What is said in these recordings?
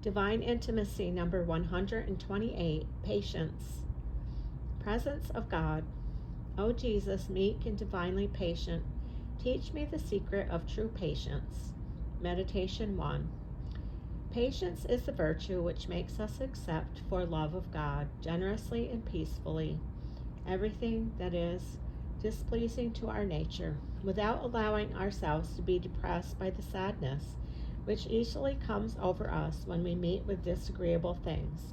Divine Intimacy, number 128, Patience. Presence of God. O Jesus, meek and divinely patient, teach me the secret of true patience. Meditation 1. Patience is the virtue which makes us accept, for love of God, generously and peacefully, everything that is displeasing to our nature, without allowing ourselves to be depressed by the sadness which easily comes over us when we meet with disagreeable things.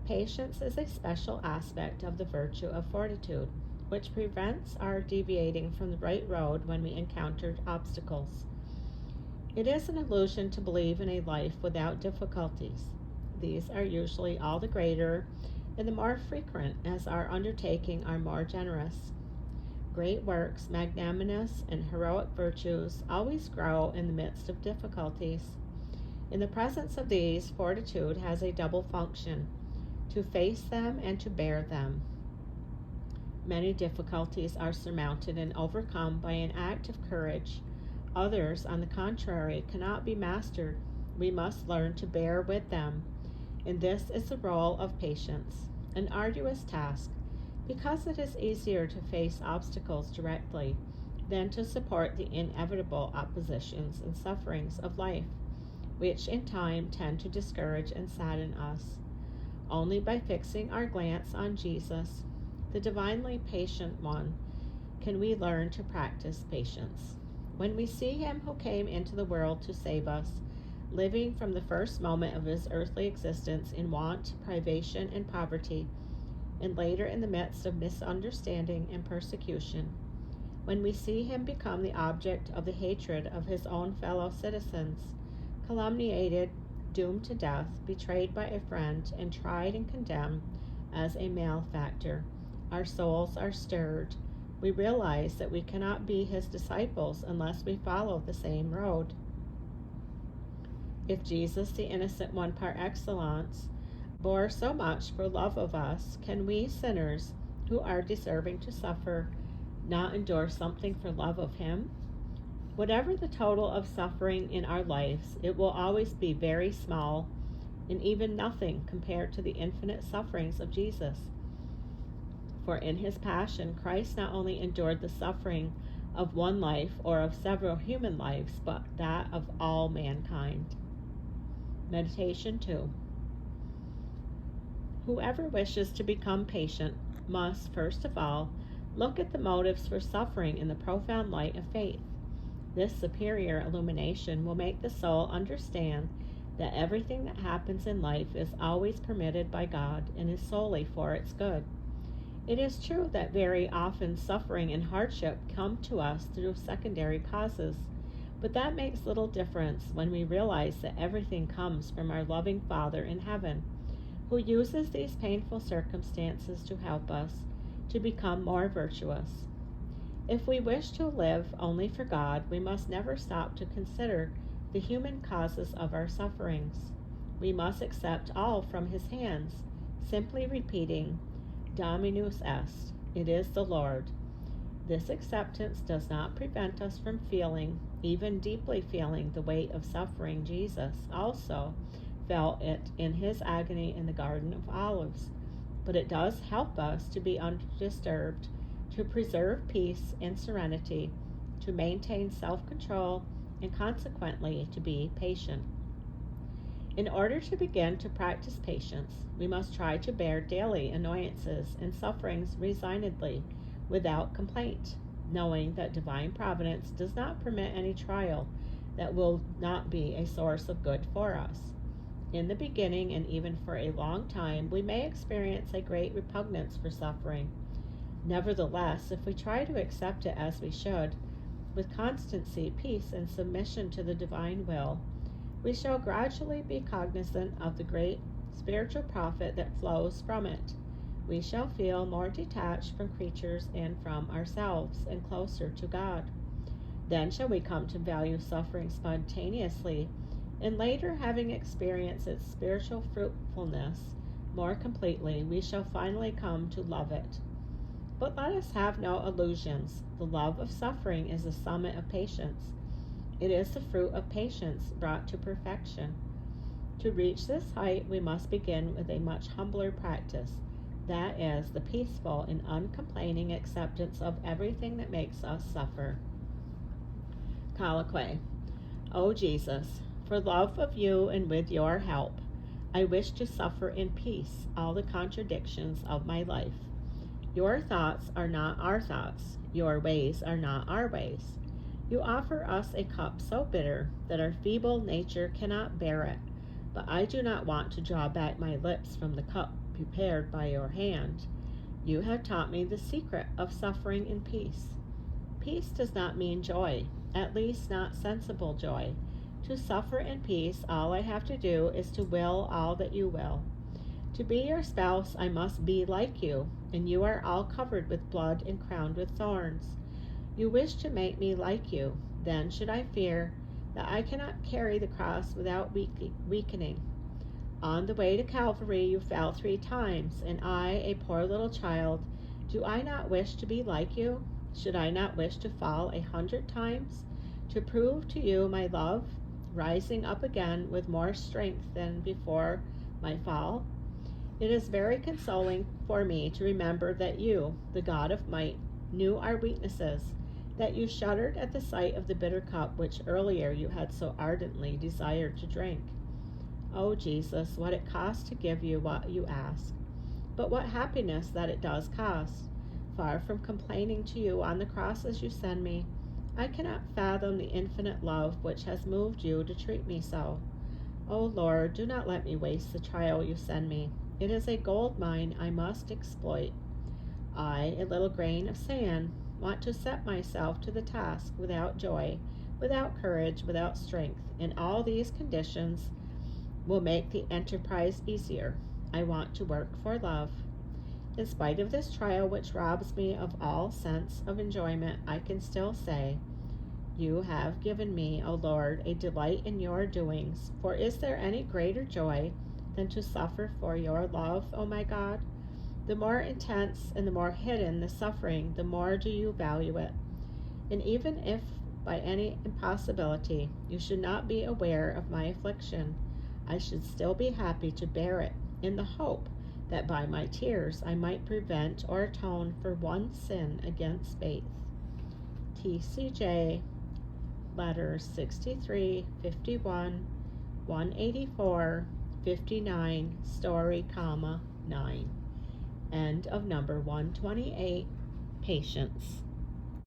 Patience is a special aspect of the virtue of fortitude, which prevents our deviating from the right road when we encounter obstacles. It is an illusion to believe in a life without difficulties. These are usually all the greater and the more frequent as our undertaking are more generous. Great works, magnanimous and heroic virtues always grow in the midst of difficulties. In the presence of these, fortitude has a double function, to face them and to bear them. Many difficulties are surmounted and overcome by an act of courage. Others, on the contrary, cannot be mastered. We must learn to bear with them. And this is the role of patience, an arduous task, because it is easier to face obstacles directly than to support the inevitable oppositions and sufferings of life, which in time tend to discourage and sadden us. Only by fixing our glance on Jesus, the divinely patient one, can we learn to practice patience. When we see him who came into the world to save us, living from the first moment of his earthly existence in want, privation, and poverty, and later in the midst of misunderstanding and persecution, when we see him become the object of the hatred of his own fellow citizens, calumniated, doomed to death, betrayed by a friend, and tried and condemned as a malefactor, our souls are stirred. We realize that we cannot be his disciples unless we follow the same road. If Jesus, the innocent one par excellence, bore so much for love of us, can we sinners, who are deserving to suffer, not endure something for love of him? Whatever the total of suffering in our lives, it will always be very small and even nothing compared to the infinite sufferings of Jesus. For in his passion, Christ not only endured the suffering of one life or of several human lives, but that of all mankind. Meditation 2. Whoever wishes to become patient must, first of all, look at the motives for suffering in the profound light of faith. This superior illumination will make the soul understand that everything that happens in life is always permitted by God and is solely for its good. It is true that very often suffering and hardship come to us through secondary causes, but that makes little difference when we realize that everything comes from our loving Father in heaven, who uses these painful circumstances to help us to become more virtuous. If we wish to live only for God, we must never stop to consider the human causes of our sufferings. We must accept all from his hands, simply repeating, Dominus est, it is the Lord. This acceptance does not prevent us from feeling, even deeply feeling, the weight of suffering. Jesus also felt it in his agony in the Garden of Olives, but it does help us to be undisturbed, to preserve peace and serenity, to maintain self-control, and consequently to be patient. In order to begin to practice patience, we must try to bear daily annoyances and sufferings resignedly, without complaint, knowing that divine providence does not permit any trial that will not be a source of good for us. In the beginning, and even for a long time, we may experience a great repugnance for suffering. Nevertheless, if we try to accept it as we should, with constancy, peace, and submission to the divine will, we shall gradually be cognizant of the great spiritual profit that flows from it. We shall feel more detached from creatures and from ourselves, and closer to God. Then shall we come to value suffering spontaneously, and later, having experienced its spiritual fruitfulness more completely, we shall finally come to love it. But let us have no illusions. The love of suffering is the summit of patience. It is the fruit of patience brought to perfection. To reach this height, we must begin with a much humbler practice, that is, the peaceful and uncomplaining acceptance of everything that makes us suffer. Colloquy. O Jesus, for love of you and with your help, I wish to suffer in peace all the contradictions of my life. Your thoughts are not our thoughts. Your ways are not our ways. You offer us a cup so bitter that our feeble nature cannot bear it. But I do not want to draw back my lips from the cup prepared by your hand. You have taught me the secret of suffering in peace. Peace does not mean joy, at least not sensible joy. To suffer in peace, all I have to do is to will all that you will. To be your spouse, I must be like you, and you are all covered with blood and crowned with thorns. You wish to make me like you. Then should I fear that I cannot carry the cross without weakening? On the way to Calvary you fell 3 times, and I, a poor little child, do I not wish to be like you? Should I not wish to fall 100 times, to prove to you my love, rising up again with more strength than before my fall? It is very consoling for me to remember that you, the God of might, knew our weaknesses, that you shuddered at the sight of the bitter cup which earlier you had so ardently desired to drink. O Jesus, what it costs to give you what you ask. But what happiness that it does cost. Far from complaining to you on the crosses you send me, I cannot fathom the infinite love which has moved you to treat me so. O Lord, do not let me waste the trial you send me. It is a gold mine I must exploit. I, a little grain of sand, want to set myself to the task without joy, without courage, without strength, and all these conditions will make the enterprise easier. I want to work for love. In spite of this trial which robs me of all sense of enjoyment, I can still say, you have given me, O Lord, a delight in your doings. For is there any greater joy than to suffer for your love, O my God? The more intense and the more hidden the suffering, the more do you value it. And even if by any impossibility you should not be aware of my affliction, I should still be happy to bear it, in the hope that by my tears I might prevent or atone for one sin against faith. TCJ, letters 63, 51, 184, 59, story, 9. End of number 128, Patience.